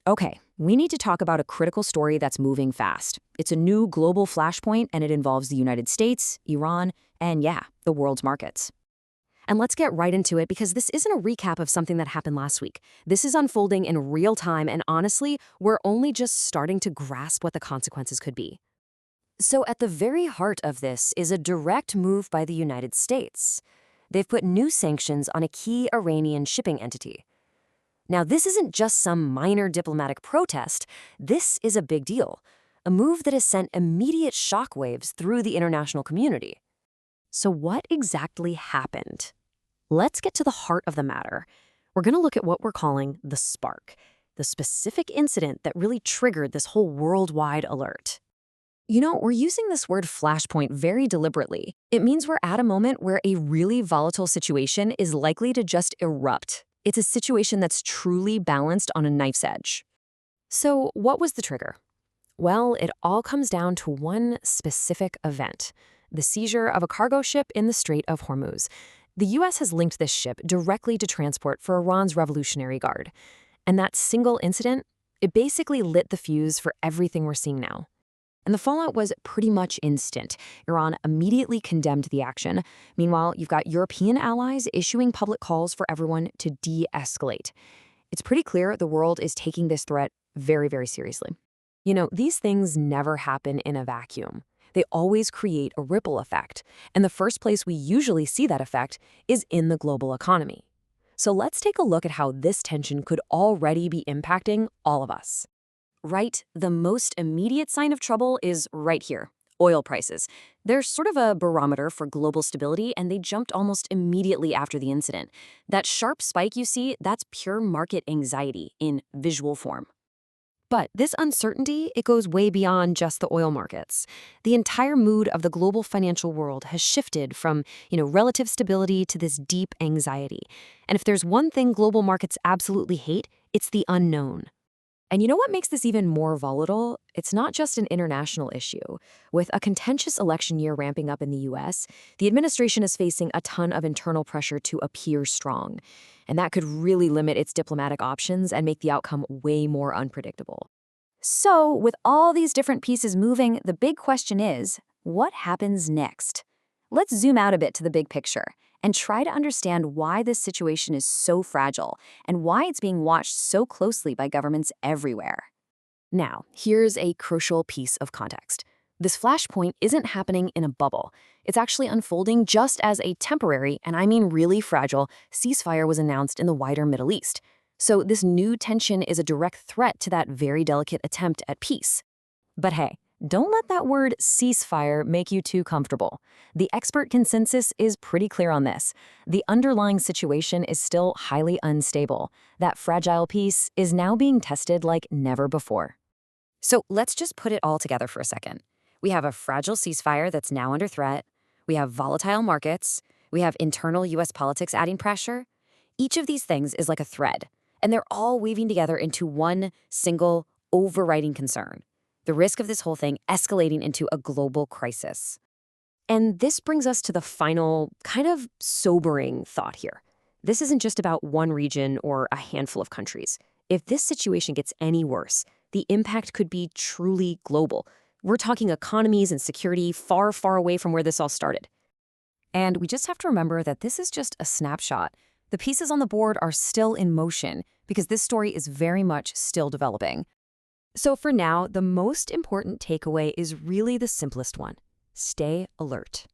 Okay, we need to talk about a critical story that's moving fast. It's a new global flashpoint, and it involves the United States, Iran, and yeah, the world's markets. And let's get right into it because this isn't a recap of something that happened last week. This is unfolding in real time, and honestly, we're only just starting to grasp what the consequences could be. So, at the very heart of this is a direct move by the United States. They've put new sanctions on a key Iranian shipping entity. Now, this isn't just some minor diplomatic protest, this is a big deal, a move that has sent immediate shockwaves through the international community. So what exactly happened? Let's get to the heart of the matter. We're going to look at what we're calling the spark, the specific incident that really triggered this whole worldwide alert. We're using this word flashpoint very deliberately. It means we're at a moment where a really volatile situation is likely to just erupt. It's a situation that's truly balanced on a knife's edge. So, what was the trigger? Well, it all comes down to one specific event: the seizure of a cargo ship in the Strait of Hormuz. The U.S. has linked this ship directly to transport for Iran's Revolutionary Guard. And that single incident, it basically lit the fuse for everything we're seeing now. And the fallout was pretty much instant. Iran immediately condemned the action. Meanwhile, you've got European allies issuing public calls for everyone to de-escalate. It's pretty clear the world is taking this threat very, very seriously. These things never happen in a vacuum. They always create a ripple effect. And the first place we usually see that effect is in the global economy. So let's take a look at how this tension could already be impacting all of us. Right, the most immediate sign of trouble is right here: oil prices. They're sort of a barometer for global stability, and they jumped almost immediately after the incident. That sharp spike you see, that's pure market anxiety in visual form. But this uncertainty, it goes way beyond just the oil markets. The entire mood of the global financial world has shifted from, relative stability to this deep anxiety. And if there's one thing global markets absolutely hate, it's the unknown. And you know what makes this even more volatile? It's not just an international issue. With a contentious election year ramping up in the US, the administration is facing a ton of internal pressure to appear strong. And that could really limit its diplomatic options and make the outcome way more unpredictable. So, with all these different pieces moving, the big question is, what happens next? Let's zoom out a bit to the big picture and try to understand why this situation is so fragile and why it's being watched so closely by governments everywhere. Now, here's a crucial piece of context. This flashpoint isn't happening in a bubble. It's actually unfolding just as a temporary, and I mean really fragile, ceasefire was announced in the wider Middle East. So this new tension is a direct threat to that very delicate attempt at peace. But hey, don't let that word ceasefire make you too comfortable. The expert consensus is pretty clear on this. The underlying situation is still highly unstable. That fragile piece is now being tested like never before. So let's just put it all together for a second. We have a fragile ceasefire that's now under threat. We have volatile markets. We have internal U.S. politics adding pressure. Each of these things is like a thread, and they're all weaving together into one single overriding concern: the risk of this whole thing escalating into a global crisis. And this brings us to the final, kind of sobering thought here. This isn't just about one region or a handful of countries. If this situation gets any worse, the impact could be truly global. We're talking economies and security far, far away from where this all started. And we just have to remember that this is just a snapshot. The pieces on the board are still in motion because this story is very much still developing. So for now, the most important takeaway is really the simplest one: stay alert.